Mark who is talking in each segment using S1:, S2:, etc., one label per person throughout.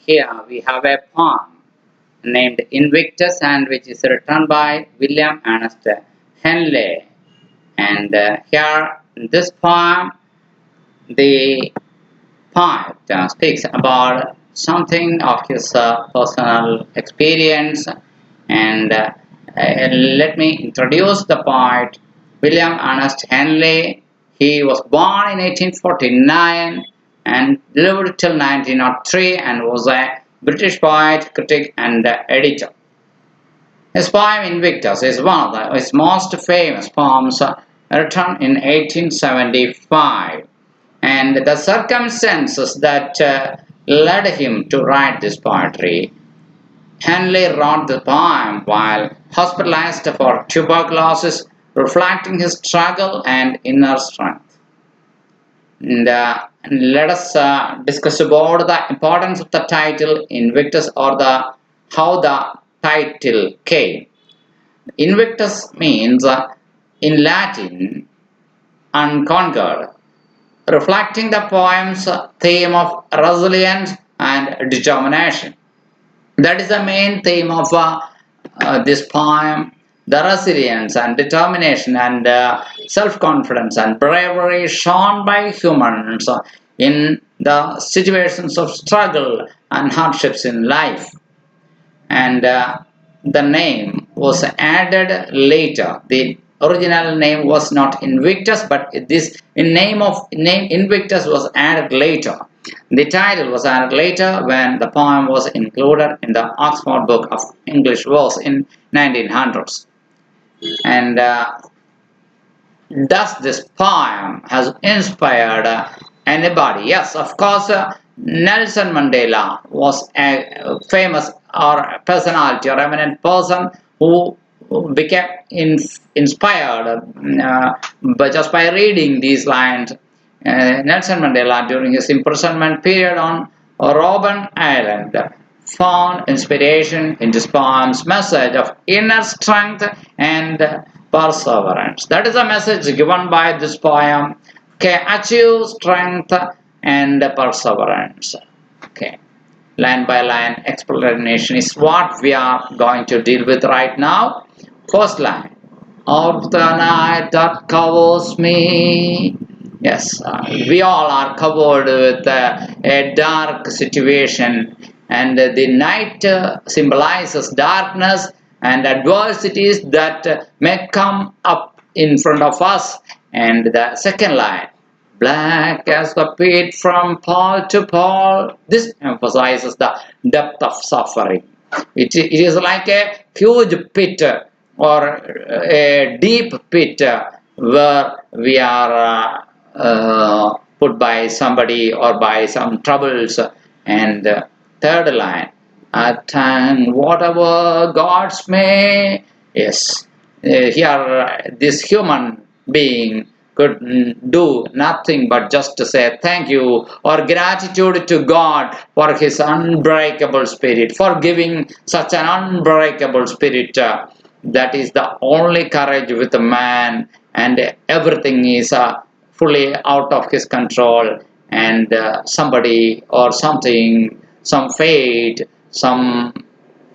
S1: Here we have a poem named Invictus and which is written by William Ernest Henly. And here in this poem, the poet speaks about something of his personal experience. And let me introduce the poet, William Ernest Henly. He was born in 1849 and lived till 1903 and was a British poet, critic, and editor. His poem Invictus is one of his most famous poems, written in 1875. And the circumstances that led him to write this poetry. Henley wrote the poem while hospitalized for tuberculosis, reflecting his struggle and inner strength. And let us discuss about the importance of the title Invictus, or how the title came. Invictus means in Latin unconquered, reflecting the poem's theme of resilience and determination. That is the main theme of this poem, the resilience and determination and self-confidence and bravery shown by humans in the situations of struggle and hardships in life. And the name was added later. The original name was not Invictus, but this name Invictus was added later. The title was added later when the poem was included in the Oxford Book of English Verse in 1900s. And does this poem has inspired anybody? Yes, of course. Nelson Mandela was a famous or personality or eminent person who became inspired just by reading these lines. Nelson Mandela, during his imprisonment period on Robben Island, found inspiration in this poem's message of inner strength and perseverance. That is a message given by this poem. Okay, achieve strength and perseverance. Okay, line by line explanation is what we are going to deal with right now. First line: of the night that covers me. Yes, we all are covered with a dark situation, and the night symbolizes darkness and adversities that may come up in front of us. And the second line: black as the pit from pole to pole. This emphasizes the depth of suffering. It is like a huge pit or a deep pit where we are put by somebody or by some troubles. And third line: at time whatever gods may. Yes, here this human being could do nothing but just to say thank you or gratitude to God for his unbreakable spirit, for giving such an unbreakable spirit. That is the only courage with a man, and everything is fully out of his control, and somebody or something, some fate, some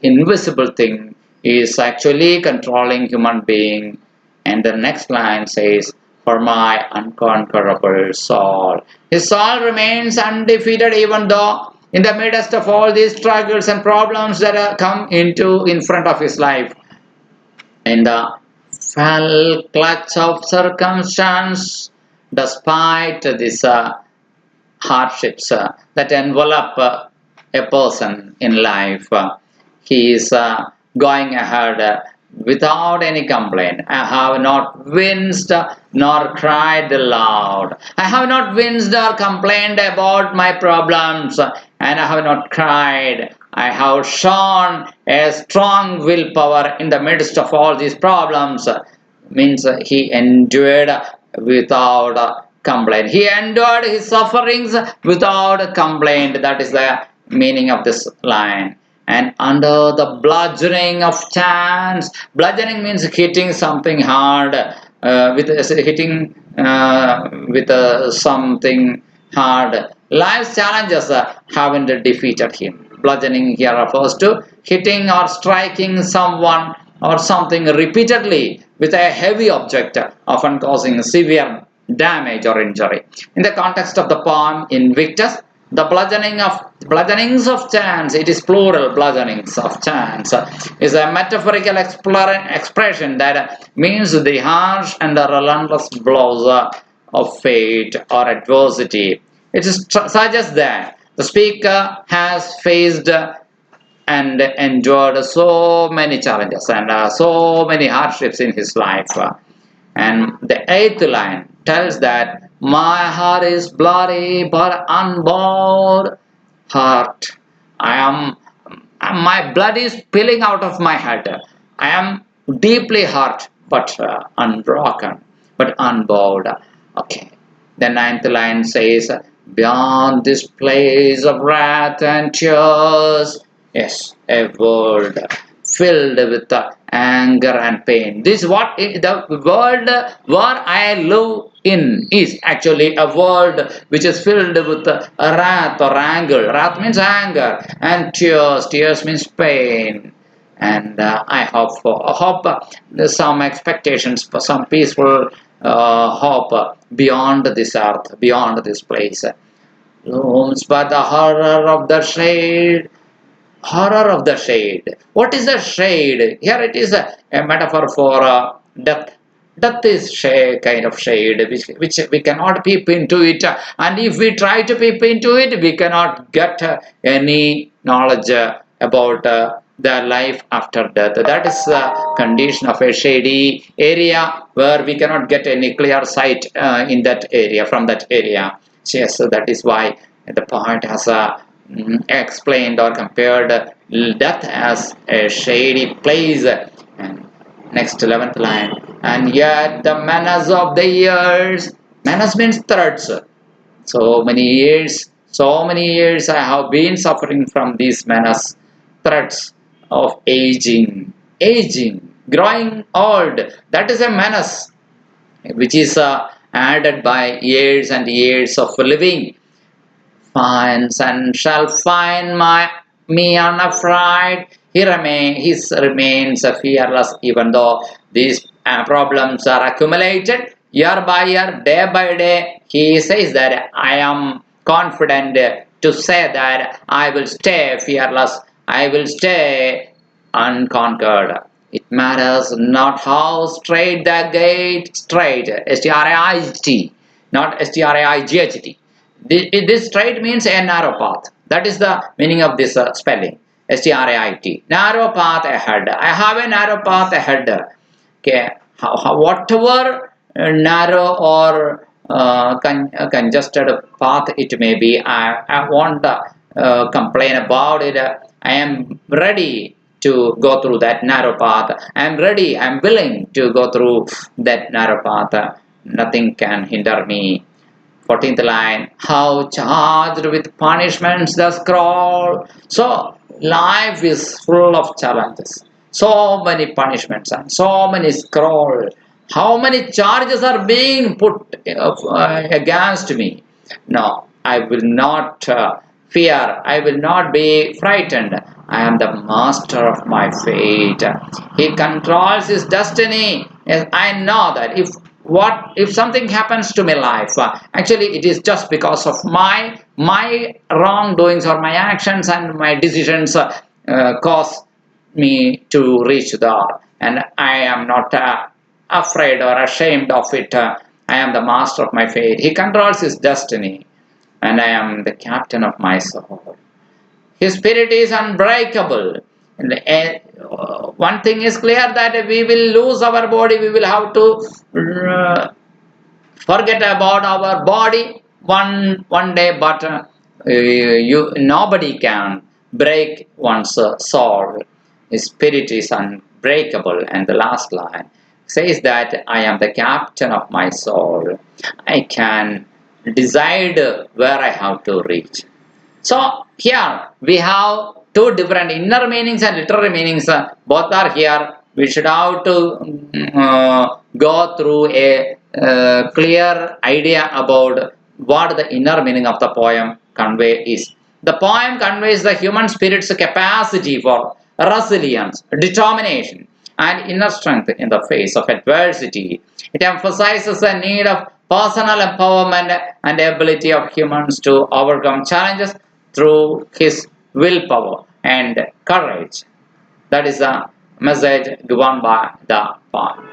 S1: invisible thing is actually controlling human being. And the next line says, for my unconquerable soul. His soul remains undefeated even though in the midst of all these struggles and problems that come in front of his life. In the fell clutch of circumstance, despite these hardships that envelop a person in life, he is going ahead without any complaint. I have not winced nor cried aloud. I have not winced or complained about my problems, and I have not cried. I have shown a strong willpower in the midst of all these problems. Means he endured without complaint. He endured his sufferings without complaint. That is the meaning of this line. And under the bludgeoning of chance, bludgeoning means hitting something hard, with hitting with something hard Life's challenges haven't defeated him. Bludgeoning here refers to hitting or striking someone or something repeatedly with a heavy object, often causing severe damage or injury. In the context of the poem Invictus, the bludgeonings of chance, it is plural bludgeonings of chance, is a metaphorical expression that means the harsh and the relentless blows of fate or adversity. It suggests that the speaker has faced and endured so many challenges and so many hardships in his life. And the eighth line tells that my heart is bloody but unbowed heart. I am my blood is spilling out of my head. I am deeply hurt but unbroken, but unbowed. Okay. The ninth line says, beyond this place of wrath and tears, yes, a world filled with anger and pain. This is what the world where I live in is actually a world which is filled with wrath or anger. Wrath means anger, and tears. Tears means pain. And I hope some expectations for some peaceful hope beyond this earth, beyond this place. Looms but the horror of the shade. Horror of the shade. What is the shade? Here it is a metaphor for death. Death is kind of shade which we cannot peep into it, and if we try to peep into it, we cannot get any knowledge about the life after death. That is the condition of a shady area where we cannot get any clear sight in that area, from that area. Yes, so that is why the poet has explained or compared death as a shady place. And next 11th line, and yet the menace of the years, menace means threats. So many years I have been suffering from these menace, threats of aging, growing old. That is a menace which is added by years and years of living. Finds and shall find me unafraid. He remains fearless even though these problems are accumulated year by year, day by day. He says that I am confident to say that I will stay fearless. I will stay unconquered. It matters not how straight the gate, straight, S-T-R-A-I-T, not S-T-R-A-I-G-H-T. This straight means a narrow path. That is the meaning of this spelling. S-T-R-A-I-T. Narrow path ahead. I have a narrow path ahead. Okay. Whatever narrow or congested path it may be, I won't complain about it. I am ready to go through that narrow path. I am ready. I am willing to go through that narrow path. Nothing can hinder me. 14th line, how charged with punishments the scroll. So life is full of challenges, so many punishments and so many scroll. How many charges are being put against me? No, I will not fear, I will not be frightened. I am the master of my fate. He controls his destiny. Yes, I know that if something happens to my life, actually it is just because of my wrongdoings or my actions and my decisions cause me to reach there, and I am not afraid or ashamed of it. I am the master of my fate. He controls his destiny, and I am the captain of my soul. His spirit is unbreakable. And, one thing is clear, that we will lose our body. We will have to forget about our body one day, but nobody can break one's soul. His spirit is unbreakable. And the last line says that I am the captain of my soul. I can decide where I have to reach. So here we have two different inner meanings and literary meanings. Both are here. We should have to go through a clear idea about what the inner meaning of the poem convey is. The poem conveys the human spirit's capacity for resilience, determination, and inner strength in the face of adversity. It emphasizes the need of personal empowerment and the ability of humans to overcome challenges through his willpower and courage. That is the message given by the poem.